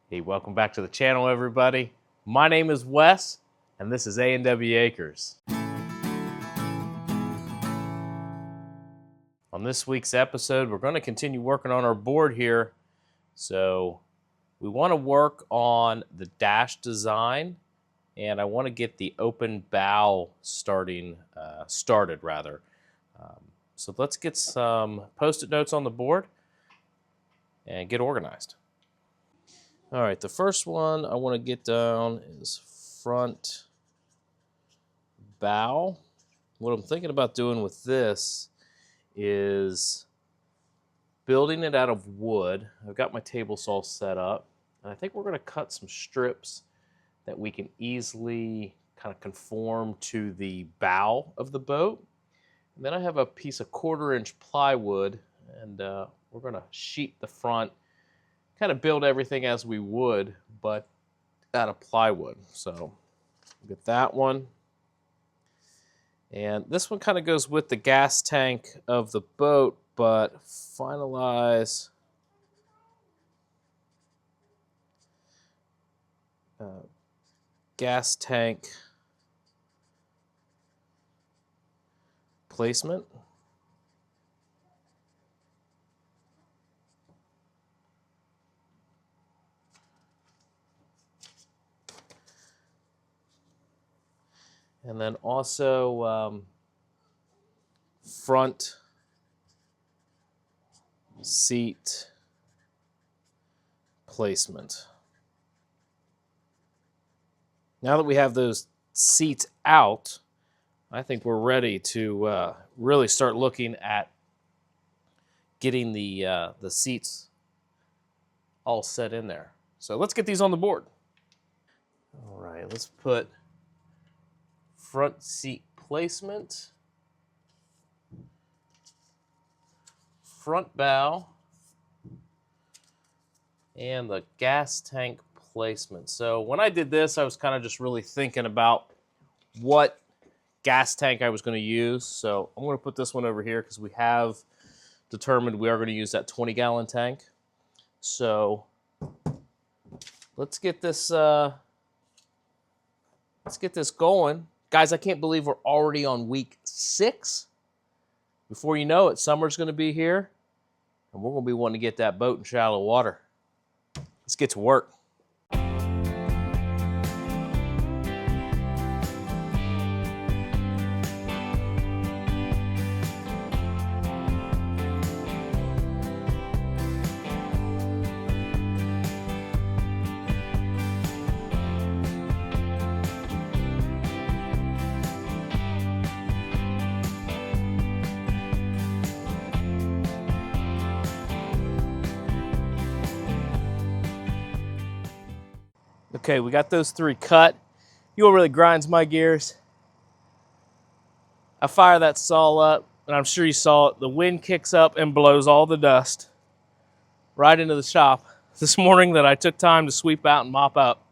Hey, welcome back to the channel, everybody. My name is Wes, and this is A&W Acres. On this week's episode, we're going to continue working on our board here. So we want to work on the dash design, and I want to get the open bow started. So let's get some Post-it notes on the board and get organized. All right, the first one I want to get down is front bow. What I'm thinking about doing with this is building it out of wood. I've got my table saw set up, and I think we're going to cut some strips that we can easily kind of conform to the bow of the boat. And then I have a piece of 1/4-inch plywood, and we're going to sheet the front, kind of build everything as we would, but out of plywood. So get that one. And this one kind of goes with the gas tank of the boat, but finalize gas tank placement. And then also front seat placement. Now that we have those seats out, I think we're ready to really start looking at getting the seats all set in there. So let's get these on the board. All right, let's put front seat placement, front bow, and the gas tank placement. So when I did this, I was kind of just really thinking about what gas tank I was going to use. So I'm going to put this one over here because we have determined we are going to use that 20-gallon tank. So let's get this going. Guys, I can't believe we're already on week 6. Before you know it, summer's going to be here, and we're going to be wanting to get that boat in shallow water. Let's get to work. Okay, we got those 3 cut. You know what really grinds my gears? I fire that saw up, and I'm sure you saw it. The wind kicks up and blows all the dust right into the shop this morning that I took time to sweep out and mop up.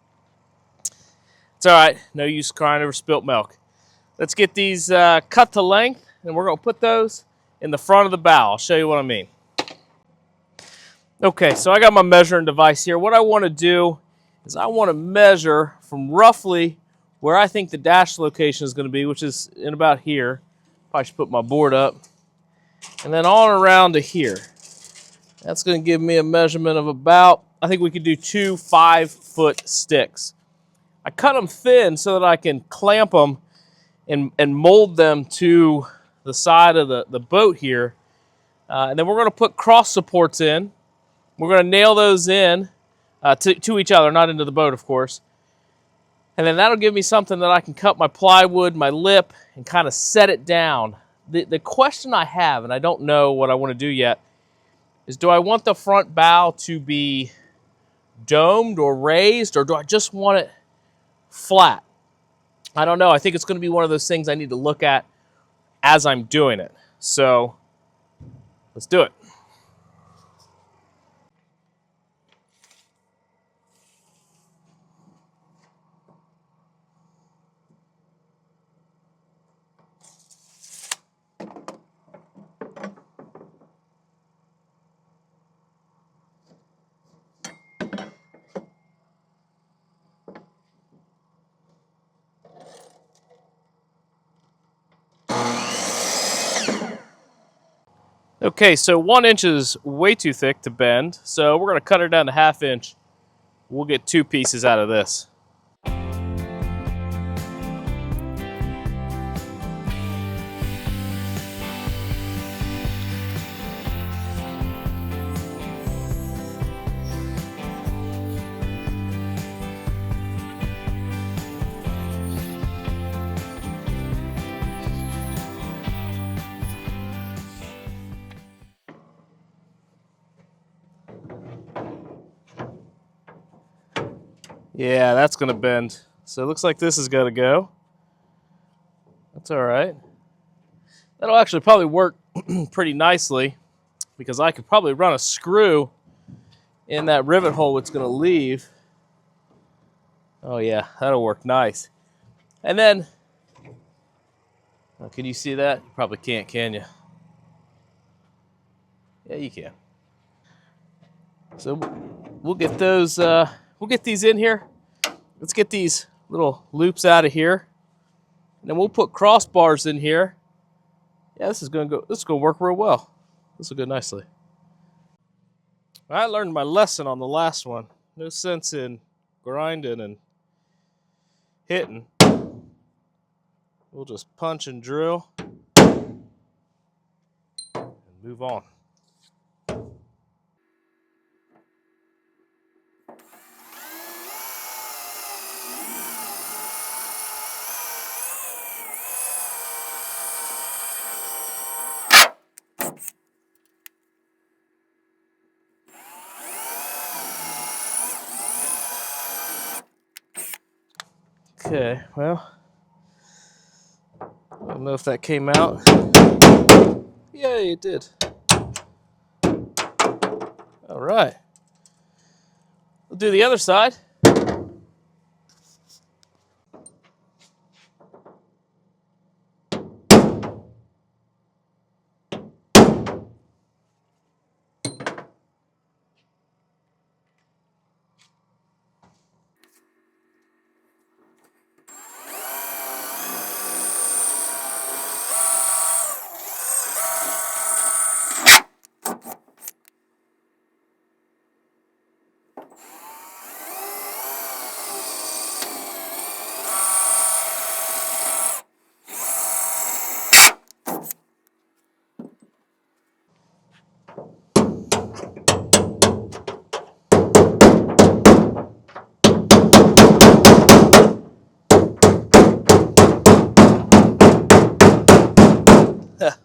It's all right. No use crying over spilt milk. Let's get these cut to length, and we're going to put those in the front of the bow. I'll show you what I mean. Okay, so I got my measuring device here. What I want to do is I want to measure from roughly where I think the dash location is going to be, which is in about here. Probably should put my board up. And then on around to here. That's going to give me a measurement of about, I think we could do 2 5-foot sticks. I cut them thin so that I can clamp them and mold them to the side of the boat here. And then we're going to put cross supports in. We're going to nail those in to each other, not into the boat, of course. And then that'll give me something that I can cut my plywood, my lip, and kind of set it down. The question I have, and I don't know what I want to do yet, is do I want the front bow to be domed or raised, or do I just want it flat? I don't know. I think it's going to be one of those things I need to look at as I'm doing it. So let's do it. Okay, so 1 inch is way too thick to bend, so we're going to cut her down to 1/2 inch. We'll get 2 pieces out of this. Yeah, that's going to bend. So it looks like this is going to go. That's all right. That'll actually probably work pretty nicely because I could probably run a screw in that rivet hole it's going to leave. Oh yeah, that'll work nice. And then, can you see that? You probably can't, can you? Yeah, you can. So we'll get those. We'll get these in here. Let's get these little loops out of here, and then we'll put crossbars in here. Yeah, this is gonna go. This is gonna work real well. This will go nicely. I learned my lesson on the last one. No sense in grinding and hitting. We'll just punch and drill and move on. Okay, well, I don't know if that came out. Yeah, it did. All right. We'll do the other side.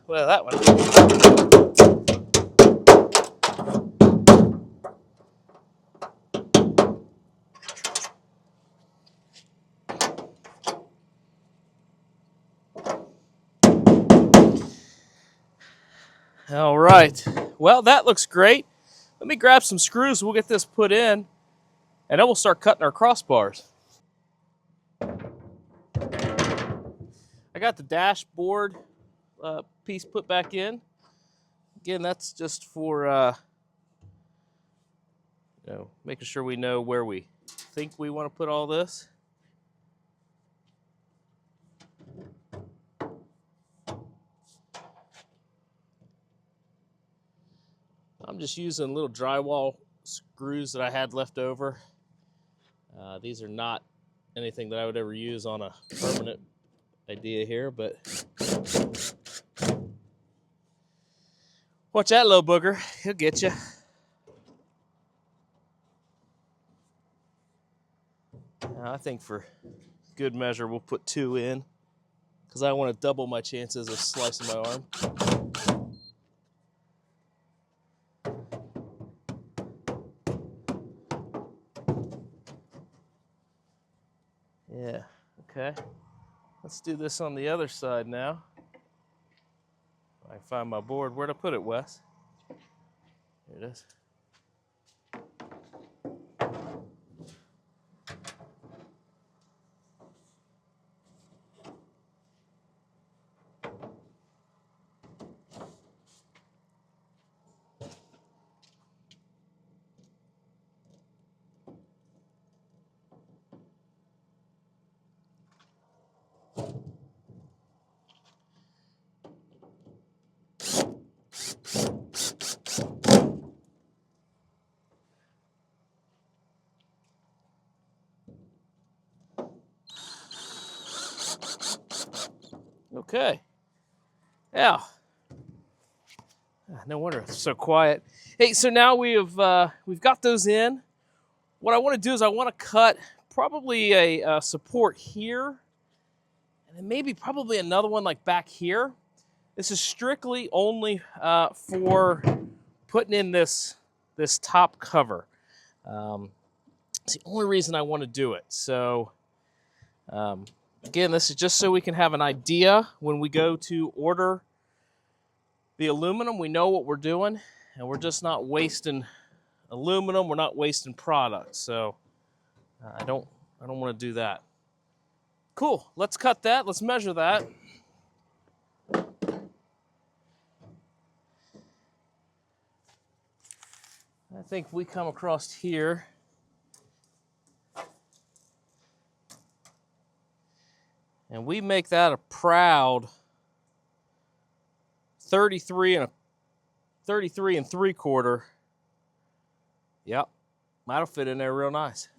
Well, that one. All right. Well, that looks great. Let me grab some screws. We'll get this put in, and then we'll start cutting our crossbars. I got the dashboard piece put back in. Again, that's just for making sure we know where we think we want to put all this. I'm just using little drywall screws that I had left over. These are not anything that I would ever use on a permanent idea here, but watch that little booger. He'll get you. I think for good measure, we'll put 2 in because I want to double my chances of slicing my arm. Yeah, okay. Let's do this on the other side now. I can find my board. Where'd I put it, Wes? Here it is. Okay. Yeah. No wonder it's so quiet. Hey, so now we've got those in. What I want to do is I want to cut probably a support here, and then maybe probably another one like back here. This is strictly only for putting in this top cover. It's the only reason I want to do it. So again, this is just so we can have an idea when we go to order the aluminum. We know what we're doing, and we're just not wasting aluminum. We're not wasting product. So I don't want to do that. Cool. Let's cut that. Let's measure that. I think we come across here. And we make that a proud 33 and 3/4. Yep, that'll fit in there real nice.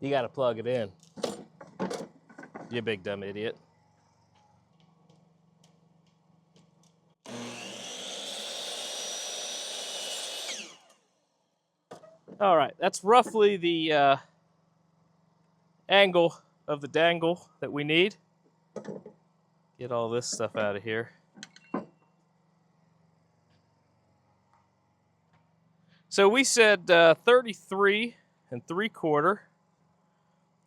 You got to plug it in. You big dumb idiot. All right, that's roughly the angle of the dangle that we need. Get all this stuff out of here. So we said 33 and 3/4.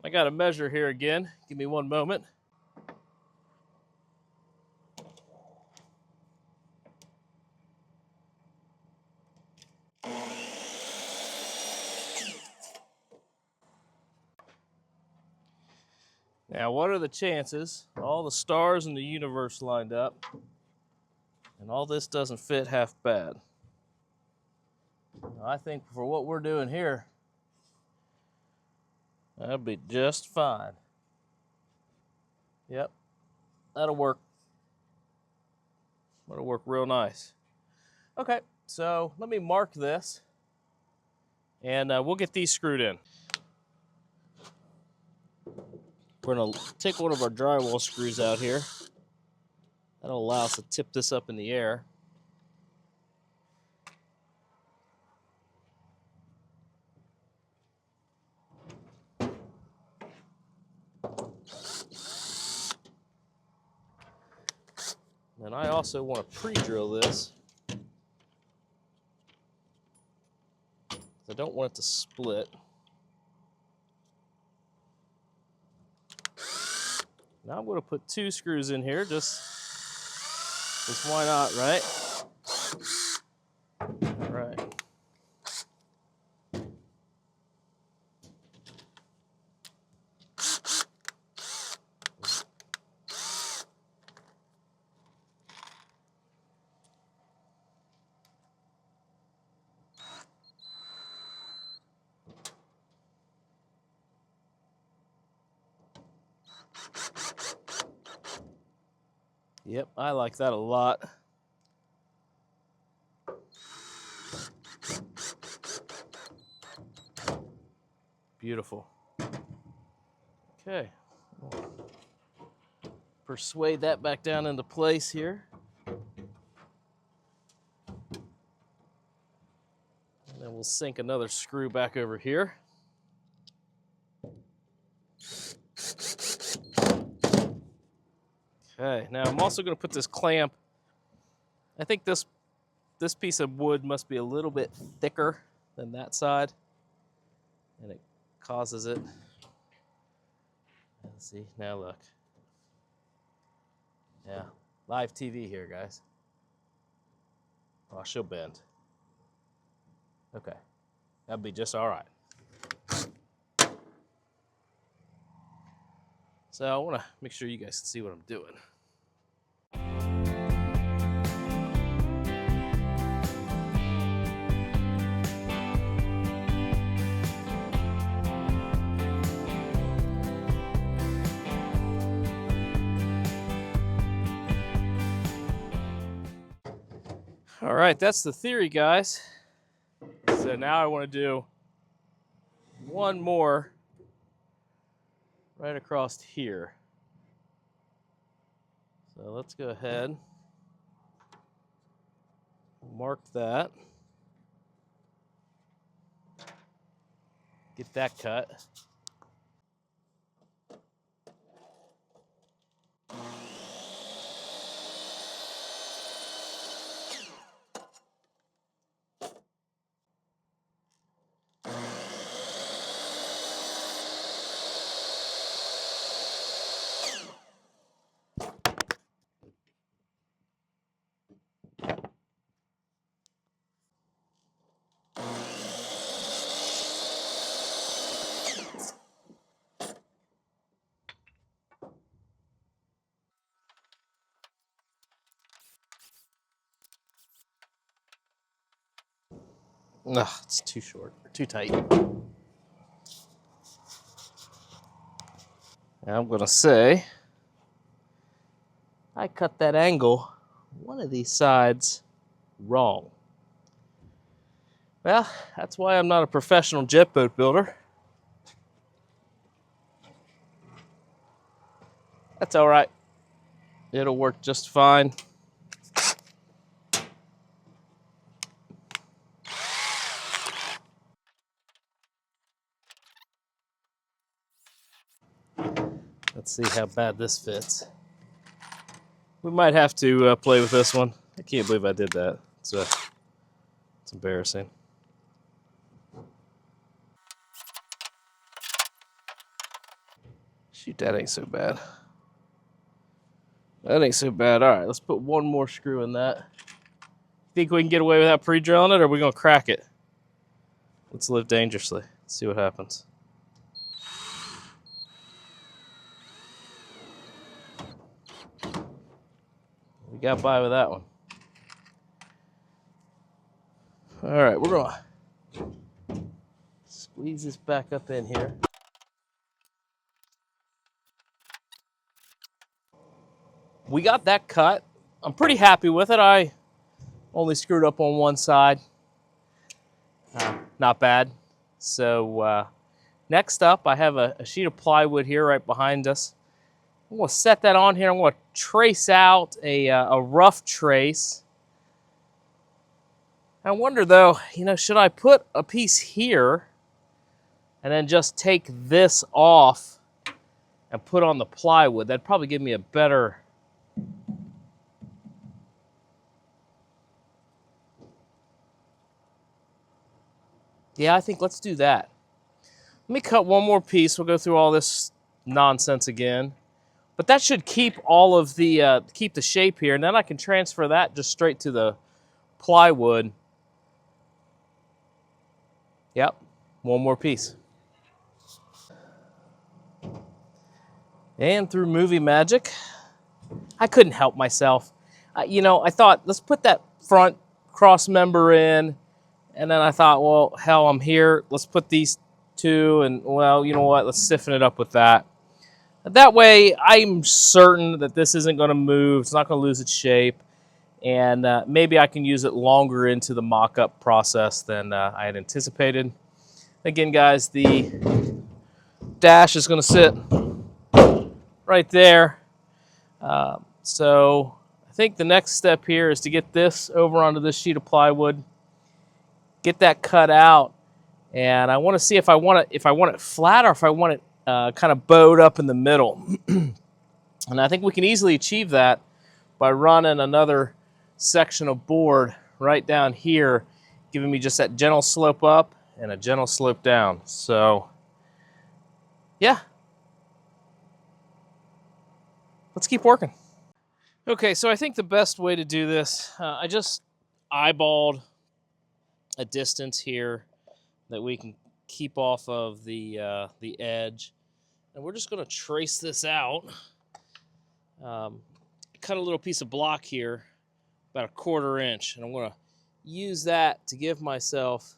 I got to measure here again. Give me one moment. Now, what are the chances all the stars in the universe lined up and all this doesn't fit half bad? I think for what we're doing here, that'll be just fine. Yep, that'll work. That'll work real nice. Okay, so let me mark this, and we'll get these screwed in. We're going to take one of our drywall screws out here. That'll allow us to tip this up in the air. And I also want to pre-drill this. I don't want it to split. Now I'm going to put 2 screws in here, just why not, right? All right. Yep, I like that a lot. Beautiful. Okay. Persuade that back down into place here. And then we'll sink another screw back over here. Okay, now I'm also going to put this clamp. I think this piece of wood must be a little bit thicker than that side, and it causes it. Let's see, now look. Yeah, live TV here, guys. Oh, she'll bend. Okay, that'll be just all right. So I want to make sure you guys can see what I'm doing. All right, that's the theory, guys. So now I want to do one more right across here. So let's go ahead, mark that, get that cut. Ugh, it's too short, too tight. And I'm gonna say, I cut that angle, one of these sides, wrong. Well, that's why I'm not a professional jet boat builder. That's all right. It'll work just fine. Let's see how bad this fits. We might have to play with this one. I can't believe I did that. It's embarrassing. Shoot, that ain't so bad. That ain't so bad. All right, let's put one more screw in that. Think we can get away without pre-drilling it, or are we gonna crack it? Let's live dangerously. Let's see what happens. We got by with that one. All right, we're gonna squeeze this back up in here. We got that cut. I'm pretty happy with it. I only screwed up on one side. Not bad. So next up, I have a sheet of plywood here right behind us. I'm going to set that on here. I'm going to trace out a rough trace. I wonder though, should I put a piece here and then just take this off and put on the plywood? That'd probably give me a better... Yeah, I think let's do that. Let me cut one more piece. We'll go through all this nonsense again. But that should keep all of the, keep the shape here. And then I can transfer that just straight to the plywood. Yep, one more piece. And through movie magic, I couldn't help myself. I thought, let's put that front cross member in. And then I thought, well, hell, I'm here. Let's put these two. And, well, you know what? Let's stiffen it up with that. That way, I'm certain that this isn't going to move. It's not going to lose its shape. And maybe I can use it longer into the mock-up process than I had anticipated. Again, guys, the dash is going to sit right there. So I think the next step here is to get this over onto this sheet of plywood, get that cut out, and I want to see if I want it flat or if I want it kind of bowed up in the middle. And I think we can easily achieve that by running another section of board right down here, giving me just that gentle slope up and a gentle slope down. So, yeah. Let's keep working. Okay, so I think the best way to do this, I just eyeballed a distance here that we can keep off of the edge. And we're just going to trace this out. Cut a little piece of block here, about 1/4 inch, and I'm going to use that to give myself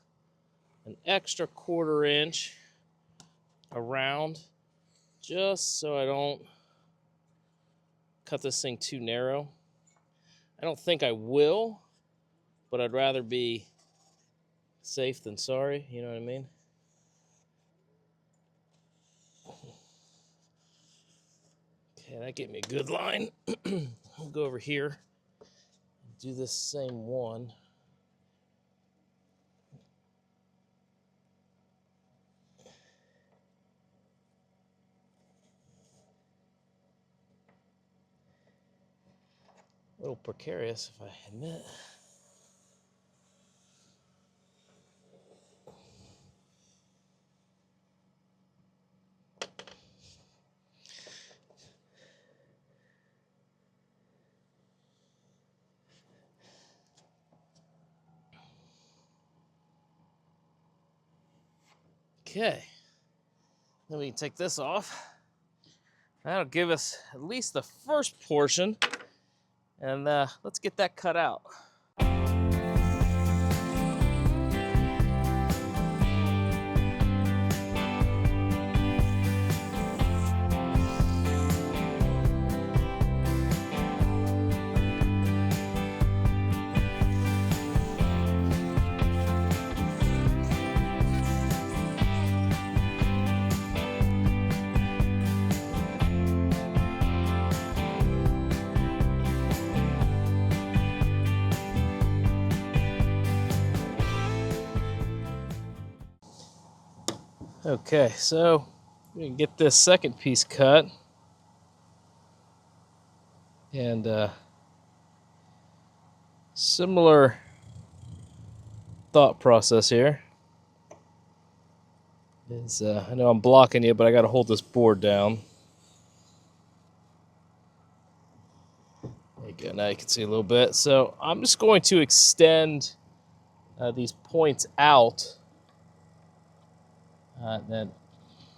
an extra 1/4 inch around, just so I don't cut this thing too narrow. I don't think I will, but I'd rather be safe than sorry, you know what I mean? Okay, that gave me a good line. We'll go over here and do this same one. A little precarious, if I admit. Okay, then we can take this off. That'll give us at least the first portion, and let's get that cut out. Okay, so we can get this second piece cut, and similar thought process here is I know I'm blocking you, but I got to hold this board down. There you go. Now you can see a little bit. So I'm just going to extend these points out. Then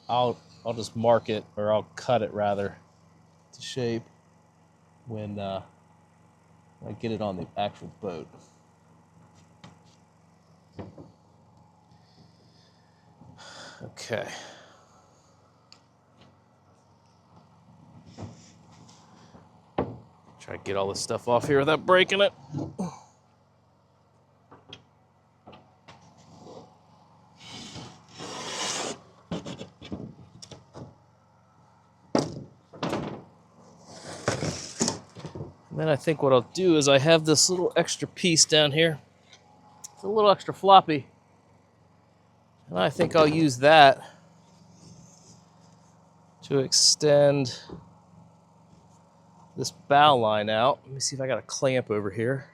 I'll just mark it, or I'll cut it rather, to shape when I get it on the actual boat. Okay. Try to get all this stuff off here without breaking it. And then I think what I'll do is I have this little extra piece down here. It's a little extra floppy. And I think I'll use that to extend this bow line out. Let me see if I got a clamp over here.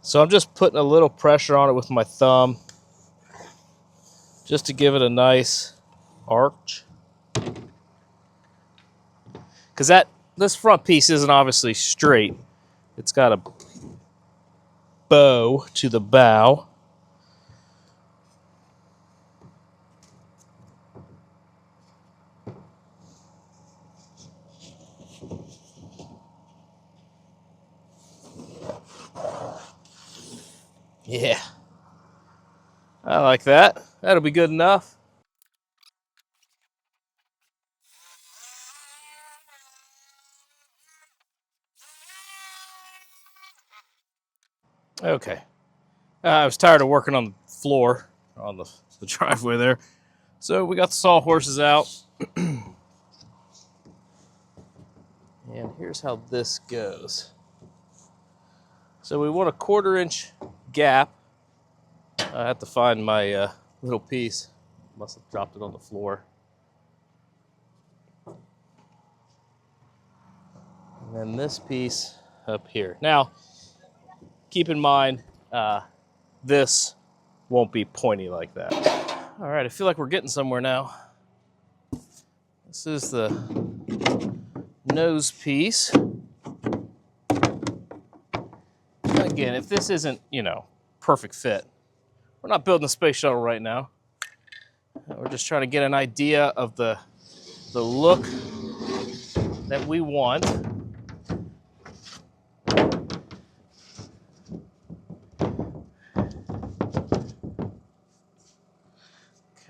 So I'm just putting a little pressure on it with my thumb just to give it a nice arch. Because this front piece isn't obviously straight. It's got a bow to the bow. Yeah, I like that. That'll be good enough. Okay. I was tired of working on the floor, on the driveway there. So we got the sawhorses out. And here's how this goes. So we want a 1/4 inch gap. I have to find my little piece. Must have dropped it on the floor. And then this piece up here. Now, keep in mind, this won't be pointy like that. All right, I feel like we're getting somewhere now. This is the nose piece. Again, if this isn't, perfect fit, we're not building a space shuttle right now. We're just trying to get an idea of the look that we want.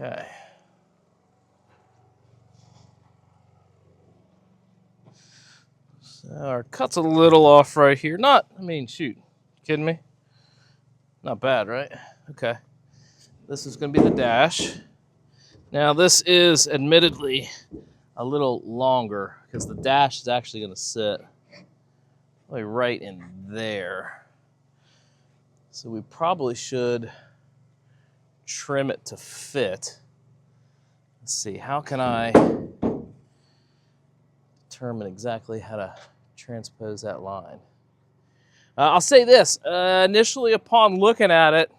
Okay. Our cut's a little off right here. Not, I mean, shoot, kidding me? Not bad, right? Okay. This is going to be the dash. Now this is admittedly a little longer because the dash is actually going to sit like right in there. So we probably should trim it to fit. Let's see, how can I determine exactly how to transpose that line? I'll say this, initially upon looking at it,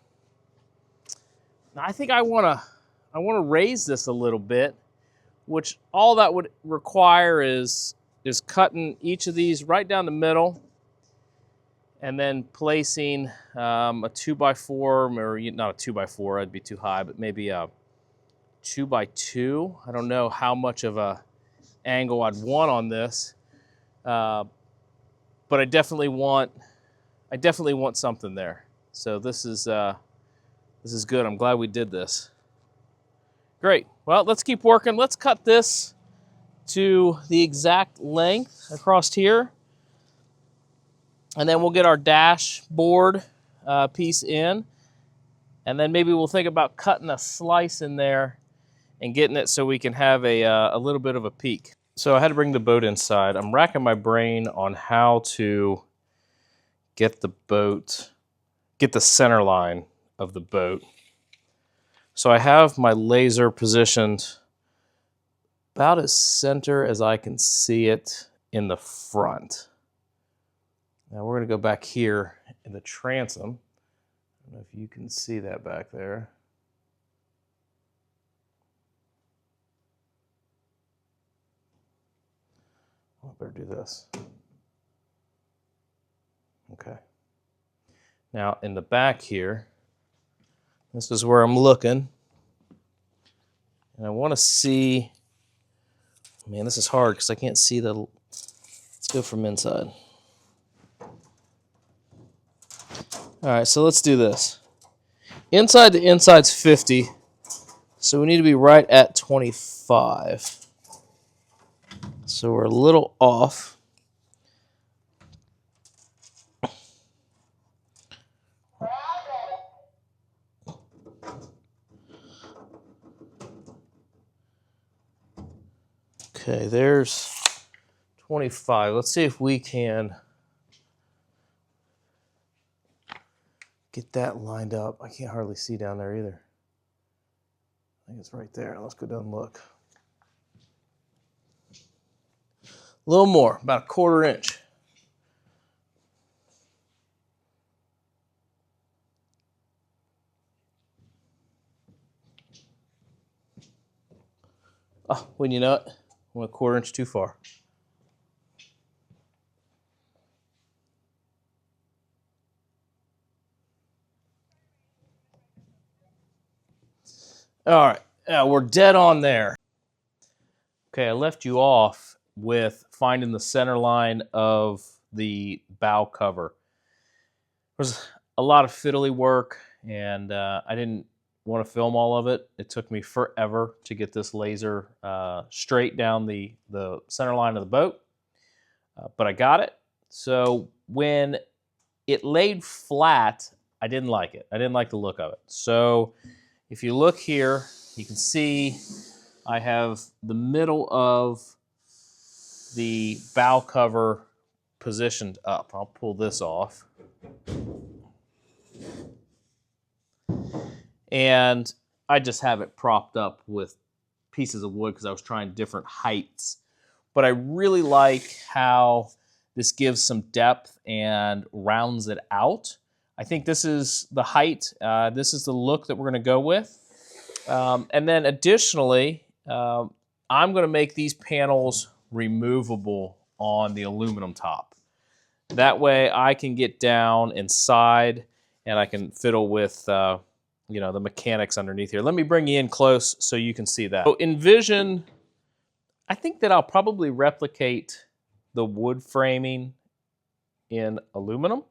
I think I want to raise this a little bit, which all that would require is cutting each of these right down the middle and then placing a 2x4, or not a 2x4, that'd be too high, but maybe a 2x2. I don't know how much of a angle I'd want on this, but I definitely want something there. So this is good. I'm glad we did this. Great. Well, let's keep working. Let's cut this to the exact length across here, and then we'll get our dashboard piece in, and then maybe we'll think about cutting a slice in there and getting it so we can have a little bit of a peek. So I had to bring the boat inside. I'm racking my brain on how to get the center line of the boat. So I have my laser positioned about as center as I can see it in the front. Now we're going to go back here in the transom. I don't know if you can see that back there. I better do this. Okay. Now in the back here, this is where I'm looking. And I want to see, man, this is hard because I can't see the, let's go from inside. All right, so let's do this. Inside to inside's 50, so we need to be right at 25. So we're a little off. Okay, there's 25. Let's see if we can get that lined up. I can't hardly see down there either. I think it's right there. Let's go down and look. A little more, about a 1/4 inch. Oh, when you know it, went a 1/4 inch too far. All right, we're dead on there. Okay, I left you off with finding the center line of the bow cover. There's a lot of fiddly work, and I didn't want to film all of it. It took me forever to get this laser straight down the center line of the boat, but I got it. So when it laid flat, I didn't like it. I didn't like the look of it. So if you look here, you can see I have the middle of the bow cover positioned up. I'll pull this off. And I just have it propped up with pieces of wood because I was trying different heights. But I really like how this gives some depth and rounds it out. I think this is the height. This is the look that we're going to go with. And then additionally, I'm going to make these panels removable on the aluminum top. That way I can get down inside and I can fiddle with the mechanics underneath here. Let me bring you in close so you can see that. So envision, I think that I'll probably replicate the wood framing in aluminum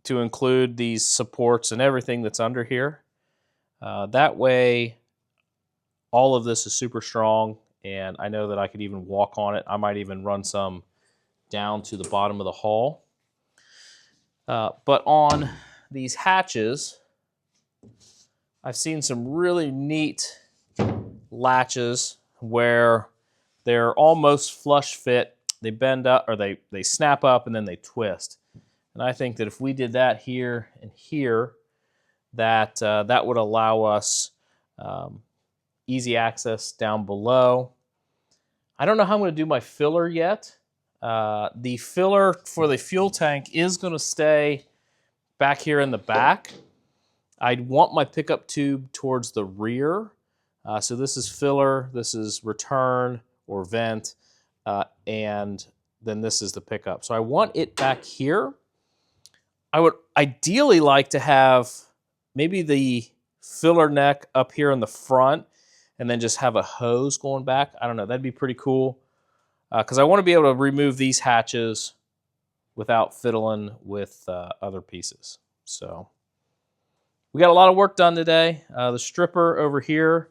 to include these supports and everything that's under here. That way, all of this is super strong, and I know that I could even walk on it. I might even run some down to the bottom of the hull. But on these hatches, I've seen some really neat latches where they're almost flush fit. They bend up, or they snap up and then they twist. And I think that if we did that here and here, that that would allow us easy access down below. I don't know how I'm going to do my filler yet. The filler for the fuel tank is going to stay back here in the back. I'd want my pickup tube towards the rear. So this is filler, this is return or vent, and then this is the pickup. So I want it back here. I would ideally like to have maybe the filler neck up here in the front and then just have a hose going back. I don't know, that'd be pretty cool. Because I want to be able to remove these hatches without fiddling with other pieces. So we got a lot of work done today. The stripper over here,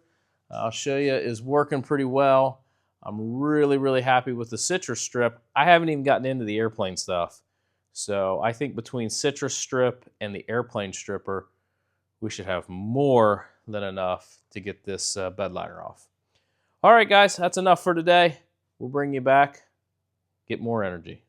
I'll show you, is working pretty well. I'm really, really happy with the citrus strip. I haven't even gotten into the airplane stuff. So I think between citrus strip and the airplane stripper, we should have more than enough to get this bed liner off. All right, guys, that's enough for today. We'll bring you back, get more energy.